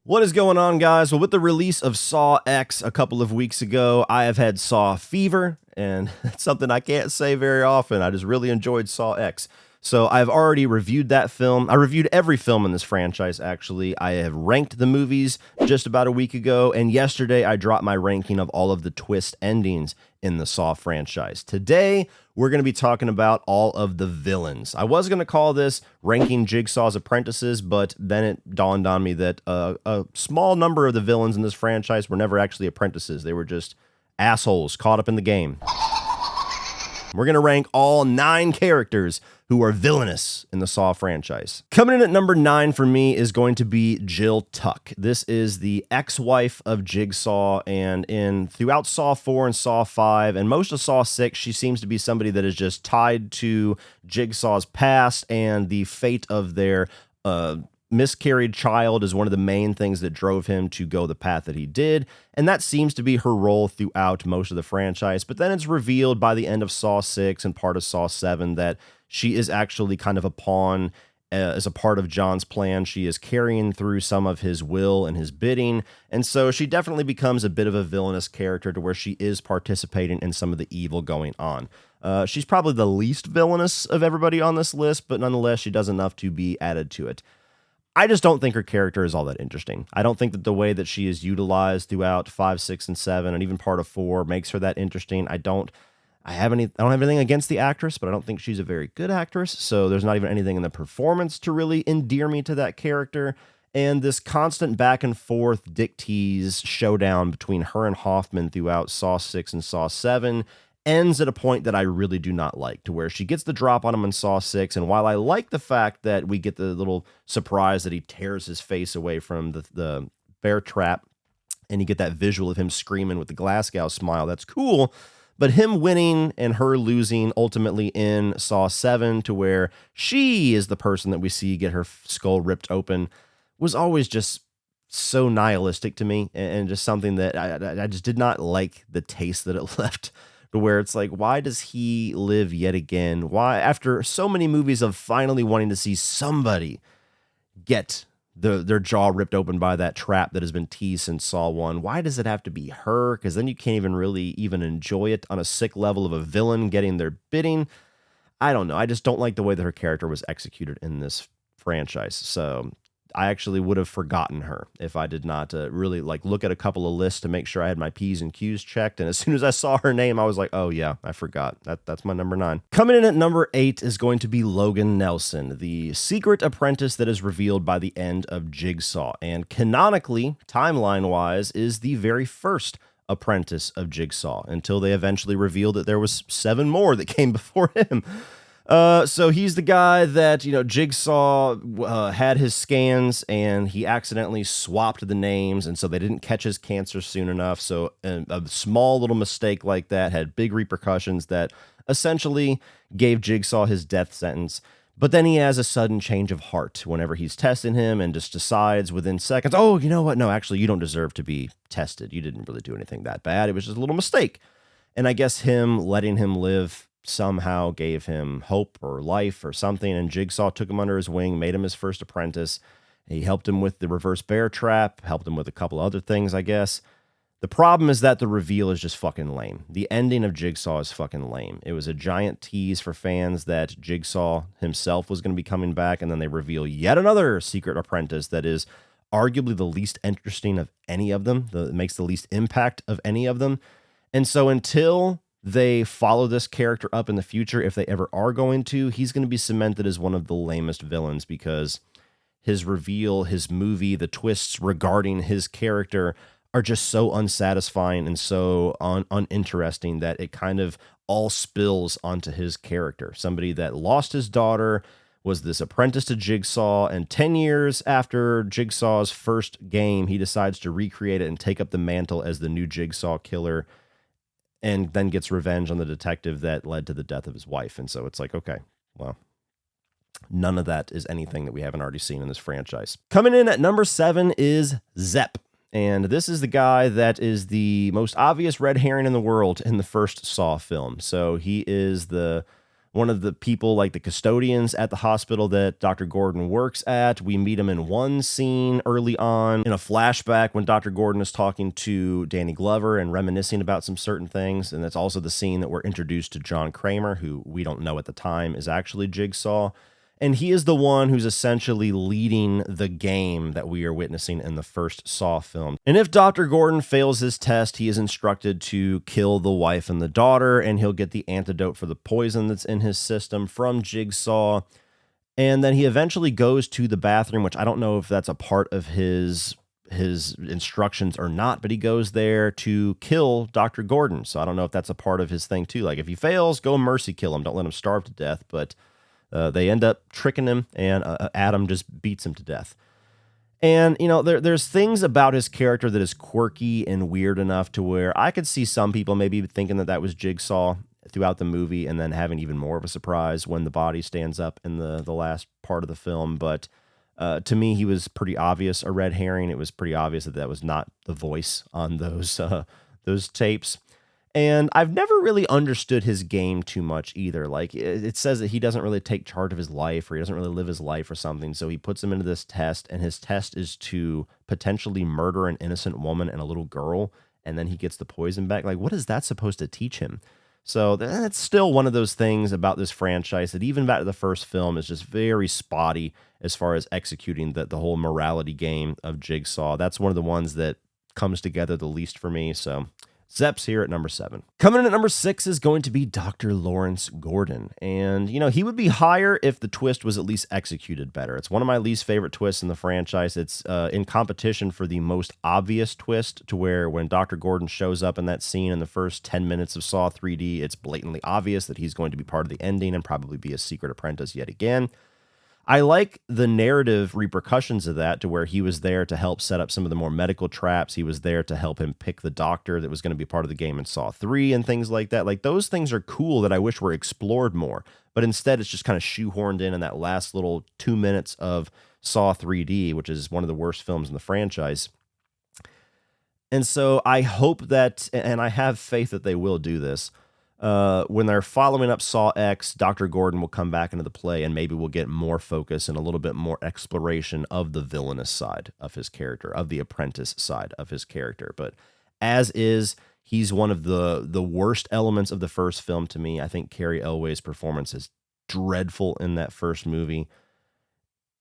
What is going on, guys? Well, with the release of Saw X a couple of weeks ago, I have had Saw fever, and it's something I can't say very often. I just really enjoyed Saw X. So I've already reviewed that film. I reviewed every film in this franchise, actually. I have ranked the movies just about a week ago, and yesterday I dropped my ranking of all of the twist endings in the Saw franchise. Today, we're going to be talking about all of the villains. I was going to call this Ranking Jigsaw's Apprentices, but then it dawned on me that a small number of the villains in this franchise were never actually apprentices. They were just assholes caught up in the game. We're going to rank all 9 characters who are villainous in the Saw franchise. Coming in at number 9 for me is going to be Jill Tuck. This is the ex-wife of Jigsaw, and throughout Saw 4 and Saw 5 and most of Saw 6, she seems to be somebody that is just tied to Jigsaw's past, and the fate of their miscarried child is one of the main things that drove him to go the path that he did, and that seems to be her role throughout most of the franchise. But then it's revealed by the end of Saw 6 and part of Saw 7 that she is actually kind of a pawn as a part of John's plan. She is carrying through some of his will and his bidding, and so she definitely becomes a bit of a villainous character to where she is participating in some of the evil going on. She's probably the least villainous of everybody on this list, but nonetheless, she does enough to be added to it. I just don't think her character is all that interesting. I don't think that the way that she is utilized throughout 5, 6, and 7, and even part of 4 makes her that interesting. I don't have anything against the actress, but I don't think she's a very good actress. So there's not even anything in the performance to really endear me to that character. And this constant back and forth Dick tease showdown between her and Hoffman throughout Saw 6 and Saw 7 ends at a point that I really do not like, to where she gets the drop on him in Saw 6, and while I like the fact that we get the little surprise that he tears his face away from the bear trap, and you get that visual of him screaming with the Glasgow smile, that's cool, but him winning and her losing ultimately in Saw 7, to where she is the person that we see get her skull ripped open, was always just so nihilistic to me, and just something that I just did not like the taste that it left, to where it's like, why does he live yet again? Why, after so many movies of finally wanting to see somebody get their jaw ripped open by that trap that has been teased since Saw 1, why does it have to be her? Because then you can't even really enjoy it on a sick level of a villain getting their bidding. I don't know. I just don't like the way that her character was executed in this franchise. So I actually would have forgotten her if I did not really look at a couple of lists to make sure I had my P's and Q's checked. And as soon as I saw her name, I was like, oh yeah, I forgot. That's my number 9. Coming in at number 8 is going to be Logan Nelson, the secret apprentice that is revealed by the end of Jigsaw. And canonically, timeline-wise, is the very first apprentice of Jigsaw, until they eventually revealed that there was 7 more that came before him. So he's the guy that, Jigsaw had his scans, and he accidentally swapped the names, and so they didn't catch his cancer soon enough. So a small little mistake like that had big repercussions that essentially gave Jigsaw his death sentence. But then he has a sudden change of heart whenever he's testing him, and just decides within seconds, oh, you know what? No, actually, you don't deserve to be tested. You didn't really do anything that bad. It was just a little mistake. And I guess him letting him live somehow gave him hope or life or something, and Jigsaw took him under his wing, made him his first apprentice. He helped him with the reverse bear trap, helped him with a couple other things, I guess. The problem is that the reveal is just fucking lame. The ending of Jigsaw is fucking lame. It was a giant tease for fans that Jigsaw himself was going to be coming back, and then they reveal yet another secret apprentice that is arguably the least interesting of any of them, that makes the least impact of any of them. And so until they follow this character up in the future, if they ever are going to, he's going to be cemented as one of the lamest villains, because his reveal, his movie, the twists regarding his character are just so unsatisfying and so uninteresting that it kind of all spills onto his character. Somebody that lost his daughter, was this apprentice to Jigsaw, and 10 years after Jigsaw's first game, he decides to recreate it and take up the mantle as the new Jigsaw killer, and then gets revenge on the detective that led to the death of his wife. And so it's like, okay, well, none of that is anything that we haven't already seen in this franchise. Coming in at number 7 is Zepp. And this is the guy that is the most obvious red herring in the world in the first Saw film. So he is one of the people, like the custodians at the hospital that Dr. Gordon works at. We meet him in one scene early on in a flashback when Dr. Gordon is talking to Danny Glover and reminiscing about some certain things. And that's also the scene that we're introduced to John Kramer, who we don't know at the time is actually Jigsaw. And he is the one who's essentially leading the game that we are witnessing in the first Saw film. And if Dr. Gordon fails his test, he is instructed to kill the wife and the daughter, and he'll get the antidote for the poison that's in his system from Jigsaw. And then he eventually goes to the bathroom, which I don't know if that's a part of his instructions or not, but he goes there to kill Dr. Gordon. So I don't know if that's a part of his thing too. Like if he fails, go mercy kill him. Don't let him starve to death. But they end up tricking him, and Adam just beats him to death. And, you know, there's things about his character that is quirky and weird enough to where I could see some people maybe thinking that was Jigsaw throughout the movie and then having even more of a surprise when the body stands up in the last part of the film. But to me, he was pretty obvious a red herring. It was pretty obvious that was not the voice on those tapes. And I've never really understood his game too much either. Like it says that he doesn't really take charge of his life, or he doesn't really live his life or something. So he puts him into this test, and his test is to potentially murder an innocent woman and a little girl. And then he gets the poison back. Like, what is that supposed to teach him? So that's still one of those things about this franchise that even back to the first film is just very spotty as far as executing the whole morality game of Jigsaw. That's one of the ones that comes together the least for me. So Zepp's here at number 7. Coming in at number 6 is going to be Dr. Lawrence Gordon. And, you know, he would be higher if the twist was at least executed better. It's one of my least favorite twists in the franchise. It's in competition for the most obvious twist, to where when Dr. Gordon shows up in that scene in the first 10 minutes of Saw 3D, it's blatantly obvious that he's going to be part of the ending and probably be a secret apprentice yet again. I like the narrative repercussions of that, to where he was there to help set up some of the more medical traps. He was there to help him pick the doctor that was going to be part of the game in Saw 3 and things like that. Like, those things are cool that I wish were explored more. But instead, it's just kind of shoehorned in that last little 2 minutes of Saw 3D, which is one of the worst films in the franchise. And so I hope that, and I have faith that they will do this, when they're following up Saw X, Dr. Gordon will come back into the play, and maybe we'll get more focus and a little bit more exploration of the villainous side of his character, of the apprentice side of his character. But as is, he's one of the worst elements of the first film to me. I think Carrie Elway's performance is dreadful in that first movie.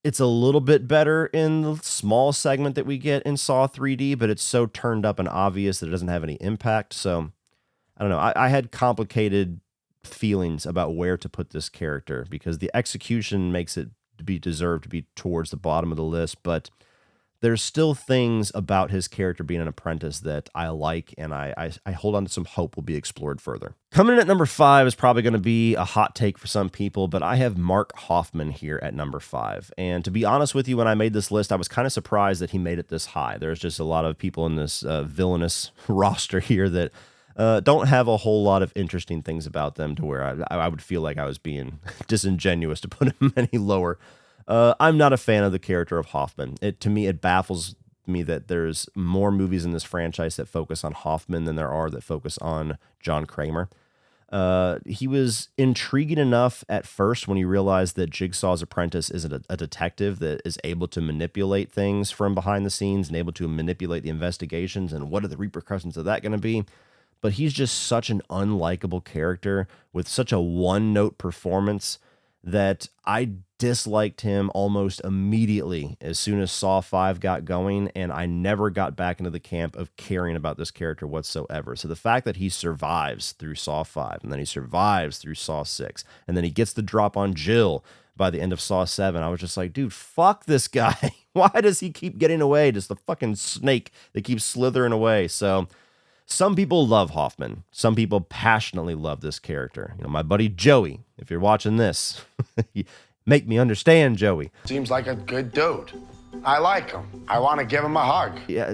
It's a little bit better in the small segment that we get in Saw 3D, but it's so turned up and obvious that it doesn't have any impact. So I don't know. I had complicated feelings about where to put this character, because the execution makes it deserve to be towards the bottom of the list, but there's still things about his character being an apprentice that I like, and I hold on to some hope will be explored further. Coming in at number 5 is probably going to be a hot take for some people, but I have Mark Hoffman here at number 5. And to be honest with you, when I made this list, I was kind of surprised that he made it this high. There's just a lot of people in this villainous roster here that don't have a whole lot of interesting things about them, to where I would feel like I was being disingenuous to put him any lower. I'm not a fan of the character of Hoffman. To me, it baffles me that there's more movies in this franchise that focus on Hoffman than there are that focus on John Kramer. He was intriguing enough at first when you realized that Jigsaw's apprentice is a detective that is able to manipulate things from behind the scenes and able to manipulate the investigations, and what are the repercussions of that going to be. But he's just such an unlikable character with such a one-note performance that I disliked him almost immediately as soon as Saw 5 got going, and I never got back into the camp of caring about this character whatsoever. So the fact that he survives through Saw 5, and then he survives through Saw 6, and then he gets the drop on Jill by the end of Saw 7, I was just like, dude, fuck this guy. Why does he keep getting away? Just the fucking snake that keeps slithering away. So some people love Hoffman. Some people passionately love this character. You know, my buddy Joey, if you're watching this, make me understand, Joey. Seems like a good dude. I like him. I want to give him a hug. Yeah,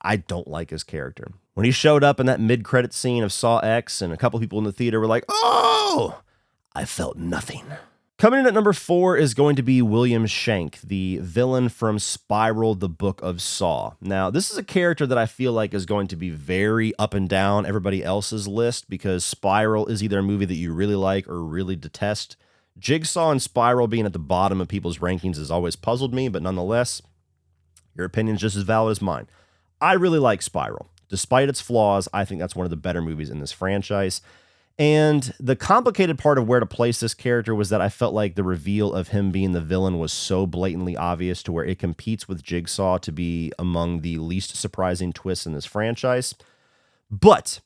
I don't like his character. When he showed up in that mid-credit scene of Saw X, and a couple people in the theater were like, oh, I felt nothing. Coming in at number 4 is going to be William Shank, the villain from Spiral, the Book of Saw. Now, this is a character that I feel like is going to be very up and down everybody else's list because Spiral is either a movie that you really like or really detest. Jigsaw and Spiral being at the bottom of people's rankings has always puzzled me, but nonetheless, your opinion's just as valid as mine. I really like Spiral. Despite its flaws, I think that's one of the better movies in this franchise. And the complicated part of where to place this character was that I felt like the reveal of him being the villain was so blatantly obvious to where it competes with Jigsaw to be among the least surprising twists in this franchise. But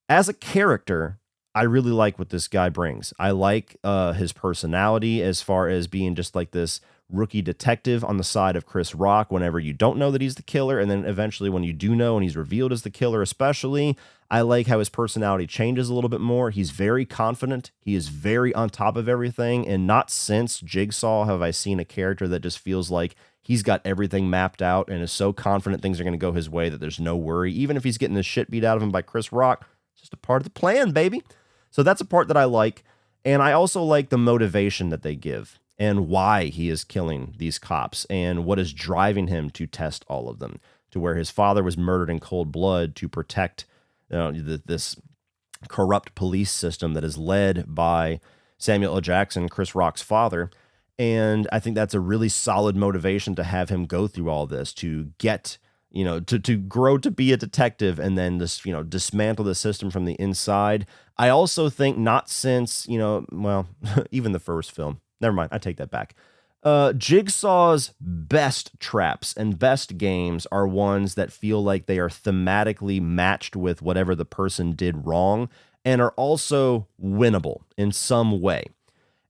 as a character, I really like what this guy brings. I like his personality as far as being just like this rookie detective on the side of Chris Rock whenever you don't know that he's the killer, and then eventually when you do know and he's revealed as the killer especially. I like how his personality changes a little bit more. He's very confident. He is very on top of everything, and not since Jigsaw have I seen a character that just feels like he's got everything mapped out and is so confident things are going to go his way that there's no worry. Even if he's getting the shit beat out of him by Chris Rock, it's just a part of the plan, baby. So that's a part that I like, and I also like the motivation that they give and why he is killing these cops and what is driving him to test all of them, to where his father was murdered in cold blood to protect this corrupt police system that is led by Samuel L. Jackson, Chris Rock's father. And I think that's a really solid motivation to have him go through all this, to get, to grow to be a detective and then this, dismantle the system from the inside. I also think not since, even the first film. Never mind, I take that back. Jigsaw's best traps and best games are ones that feel like they are thematically matched with whatever the person did wrong and are also winnable in some way.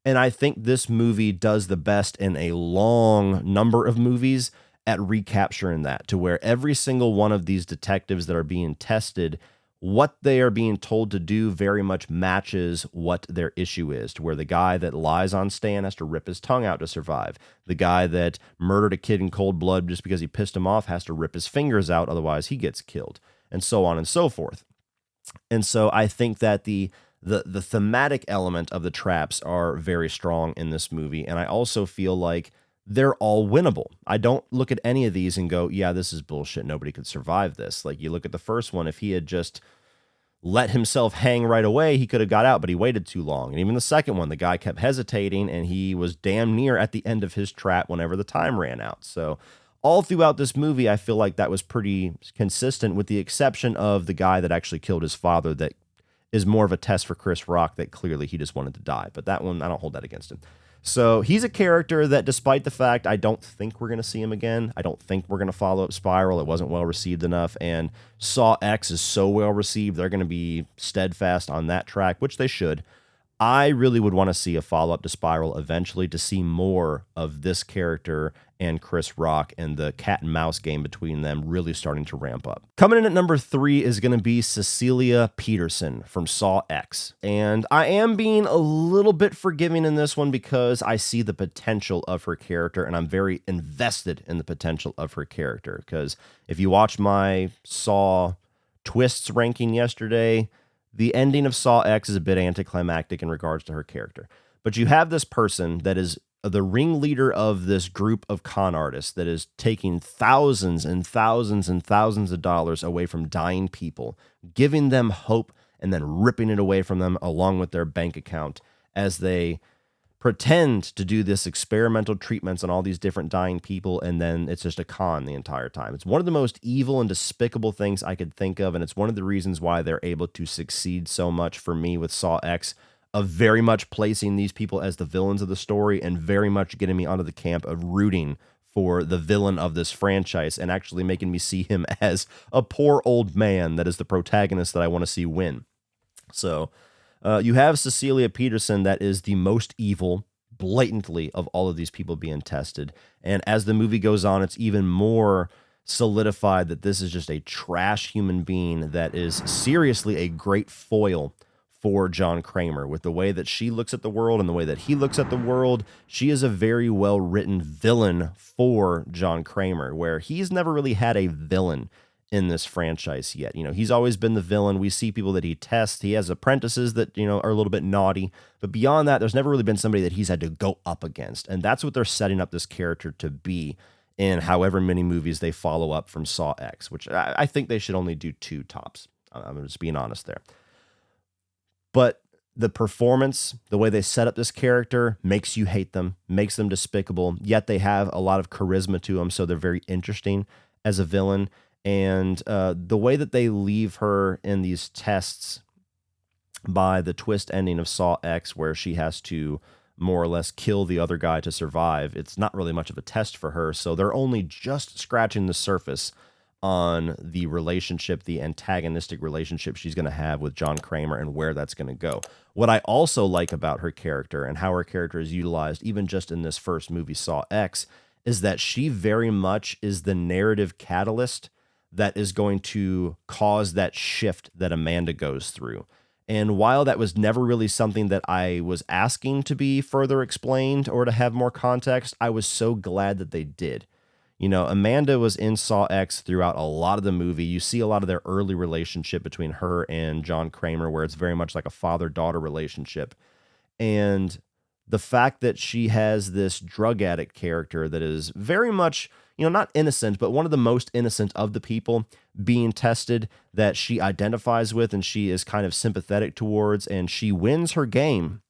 And I think this movie does the best in a long number of movies at recapturing that, to where every single one of these detectives that are being tested, what they are being told to do very much matches what their issue is, to where the guy that lies on stand has to rip his tongue out to survive. The guy that murdered a kid in cold blood just because he pissed him off has to rip his fingers out, otherwise he gets killed, and so on and so forth. And so I think that the thematic element of the traps are very strong in this movie, and I also feel like they're all winnable. I don't look at any of these and go, yeah, this is bullshit. Nobody could survive this. Like, you look at the first one, if he had just let himself hang right away, he could have got out, but he waited too long. And even the second one, the guy kept hesitating, and he was damn near at the end of his trap whenever the time ran out. So all throughout this movie, I feel like that was pretty consistent, with the exception of the guy that actually killed his father, that is more of a test for Chris Rock, that clearly he just wanted to die. But that one, I don't hold that against him. So he's a character that, despite the fact I don't think we're going to see him again, I don't think we're going to follow up Spiral. It wasn't well received enough, and Saw X is so well received, they're going to be steadfast on that track, which they should. I really would want to see a follow-up to Spiral eventually, to see more of this character and Chris Rock and the cat and mouse game between them really starting to ramp up. Coming in at number 3 is going to be Cecilia Peterson from Saw X. And I am being a little bit forgiving in this one because I see the potential of her character, and I'm very invested in the potential of her character. Because if you watch my Saw twists ranking yesterday, the ending of Saw X is a bit anticlimactic in regards to her character. But you have this person that is the ringleader of this group of con artists that is taking thousands and thousands and thousands of dollars away from dying people, giving them hope, and then ripping it away from them along with their bank account as they pretend to do this experimental treatments on all these different dying people, and then it's just a con the entire time. It's one of the most evil and despicable things I could think of, and it's one of the reasons why they're able to succeed so much for me with Saw X, of very much placing these people as the villains of the story and very much getting me onto the camp of rooting for the villain of this franchise and actually making me see him as a poor old man that is the protagonist that I want to see win. So you have Cecilia Peterson, that is the most evil, blatantly, of all of these people being tested. And as the movie goes on, it's even more solidified that this is just a trash human being that is seriously a great foil for John Kramer. With the way that she looks at the world and the way that he looks at the world, she is a very well-written villain for John Kramer, where he's never really had a villain in this franchise yet. He's always been the villain. We see people that he tests. He has apprentices that, are a little bit naughty. But beyond that, there's never really been somebody that he's had to go up against. And that's what they're setting up this character to be in however many movies they follow up from Saw X, which I think they should only do 2 tops. I'm just being honest there. But the performance, the way they set up this character makes you hate them, makes them despicable, yet they have a lot of charisma to them, so they're very interesting as a villain. And the way that they leave her in these tests by the twist ending of Saw X, where she has to more or less kill the other guy to survive, it's not really much of a test for her. So they're only just scratching the surface on the relationship, the antagonistic relationship she's going to have with John Kramer and where that's going to go. What I also like about her character and how her character is utilized, even just in this first movie, Saw X, is that she very much is the narrative catalyst that is going to cause that shift that Amanda goes through. And while that was never really something that I was asking to be further explained or to have more context, I was so glad that they did. Amanda was in Saw X throughout a lot of the movie. You see a lot of their early relationship between her and John Kramer, where it's very much like a father-daughter relationship. And the fact that she has this drug addict character that is very much, not innocent, but one of the most innocent of the people being tested that she identifies with and she is kind of sympathetic towards, and she wins her game.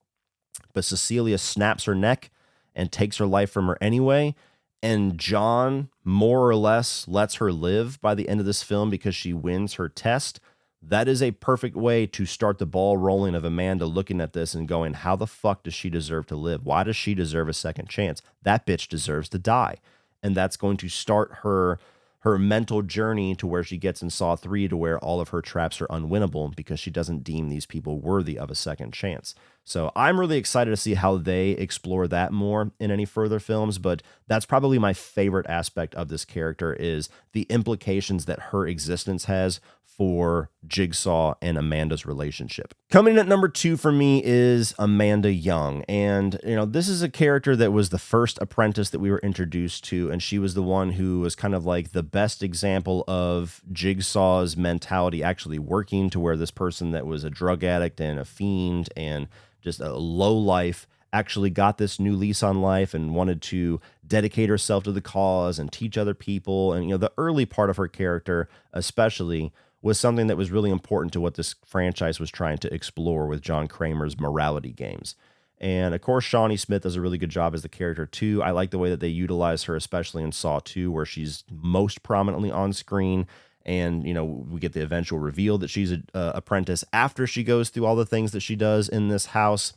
But Cecilia snaps her neck and takes her life from her anyway. And John more or less lets her live by the end of this film because she wins her test. That is a perfect way to start the ball rolling of Amanda looking at this and going, how the fuck does she deserve to live? Why does she deserve a second chance? That bitch deserves to die. And that's going to start her mental journey to where she gets in Saw 3 to where all of her traps are unwinnable because she doesn't deem these people worthy of a second chance. So I'm really excited to see how they explore that more in any further films, but that's probably my favorite aspect of this character is the implications that her existence has for Jigsaw and Amanda's relationship. Coming in at number 2 for me is Amanda Young. And, this is a character that was the first apprentice that we were introduced to, and she was the one who was kind of like the best example of Jigsaw's mentality actually working, to where this person that was a drug addict and a fiend and just a low life actually got this new lease on life and wanted to dedicate herself to the cause and teach other people. And, the early part of her character, especially, was something that was really important to what this franchise was trying to explore with John Kramer's morality games. And of course, Shawnee Smith does a really good job as the character too. I like the way that they utilize her, especially in Saw 2, where she's most prominently on screen. And, we get the eventual reveal that she's an apprentice after she goes through all the things that she does in this house.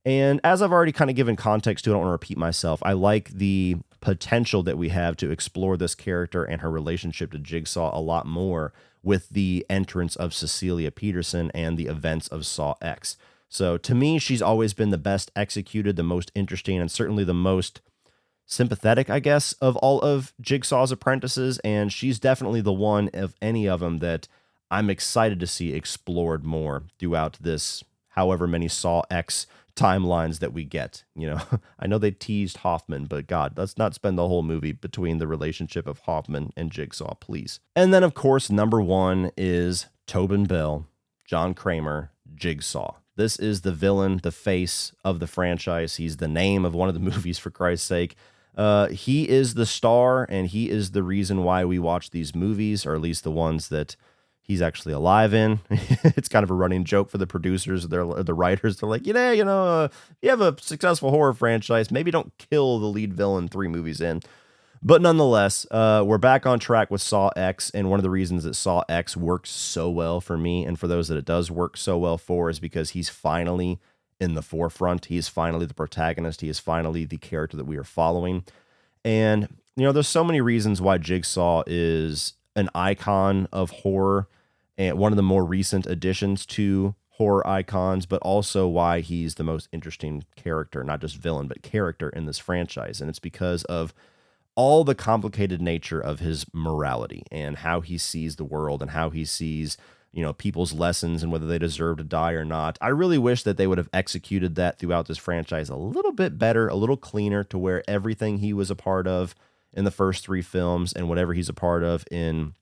And as I've already kind of given context to, I don't want to repeat myself, I like the potential that we have to explore this character and her relationship to Jigsaw a lot more with the entrance of Cecilia Peterson and the events of Saw X. So to me, she's always been the best executed, the most interesting, and certainly the most sympathetic, I guess, of all of Jigsaw's apprentices. And she's definitely the one of any of them that I'm excited to see explored more throughout this however many Saw X timelines that we get. I know they teased Hoffman, but God, let's not spend the whole movie between the relationship of Hoffman and Jigsaw, please. And then, of course, number 1 is Tobin Bell, John Kramer, Jigsaw. This is the villain, the face of the franchise. He's the name of one of the movies, for Christ's sake. He is the star, and he is the reason why we watch these movies, or at least the ones that he's actually alive in. It's kind of a running joke for the producers, the writers. They're like, if you have a successful horror franchise, maybe don't kill the lead villain 3 movies in. But nonetheless, we're back on track with Saw X, and one of the reasons that Saw X works so well for me, and for those that it does work so well for, is because he's finally in the forefront. He is finally the protagonist. He is finally the character that we are following. And, there's so many reasons why Jigsaw is an icon of horror, and one of the more recent additions to horror icons, but also why he's the most interesting character, not just villain, but character in this franchise. And it's because of all the complicated nature of his morality and how he sees the world and how he sees, people's lessons and whether they deserve to die or not. I really wish that they would have executed that throughout this franchise a little bit better, a little cleaner, to where everything he was a part of in the first 3 films and whatever he's a part of in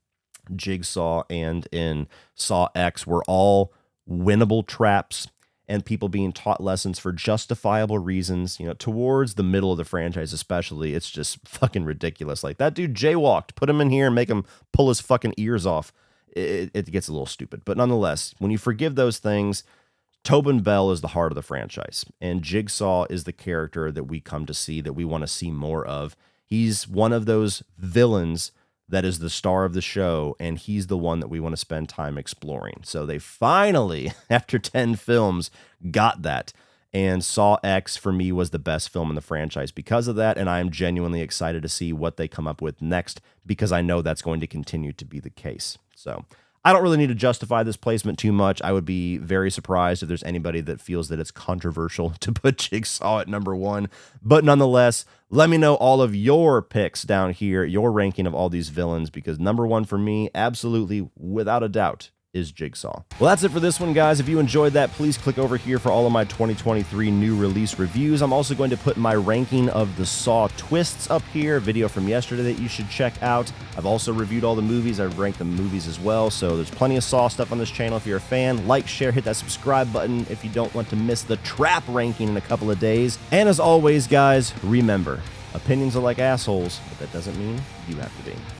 Jigsaw and in Saw X were all winnable traps and people being taught lessons for justifiable reasons. You know, towards the middle of the franchise especially, it's just fucking ridiculous. Like, that dude jaywalked, put him in here and make him pull his fucking ears off. It gets a little stupid. But nonetheless, when you forgive those things, Tobin Bell is the heart of the franchise, and Jigsaw is the character that we come to see, that we want to see more of. He's one of those villains that is the star of the show, and he's the one that we want to spend time exploring. So they finally, after 10 films, got that. And Saw X, for me, was the best film in the franchise because of that, and I am genuinely excited to see what they come up with next, because I know that's going to continue to be the case. So I don't really need to justify this placement too much. I would be very surprised if there's anybody that feels that it's controversial to put Jigsaw at number 1. But nonetheless, let me know all of your picks down here, your ranking of all these villains, because number 1 for me, absolutely, without a doubt, is Jigsaw. Well, that's it for this one, guys. If you enjoyed that, please click over here for all of my 2023 new release reviews. I'm also going to put my ranking of the Saw twists up here, a video from yesterday that you should check out. I've also reviewed all the movies. I've ranked the movies as well, so there's plenty of Saw stuff on this channel. If you're a fan, like, share, hit that subscribe button if you don't want to miss the Trap ranking in a couple of days. And as always, guys, remember, opinions are like assholes, but that doesn't mean you have to be.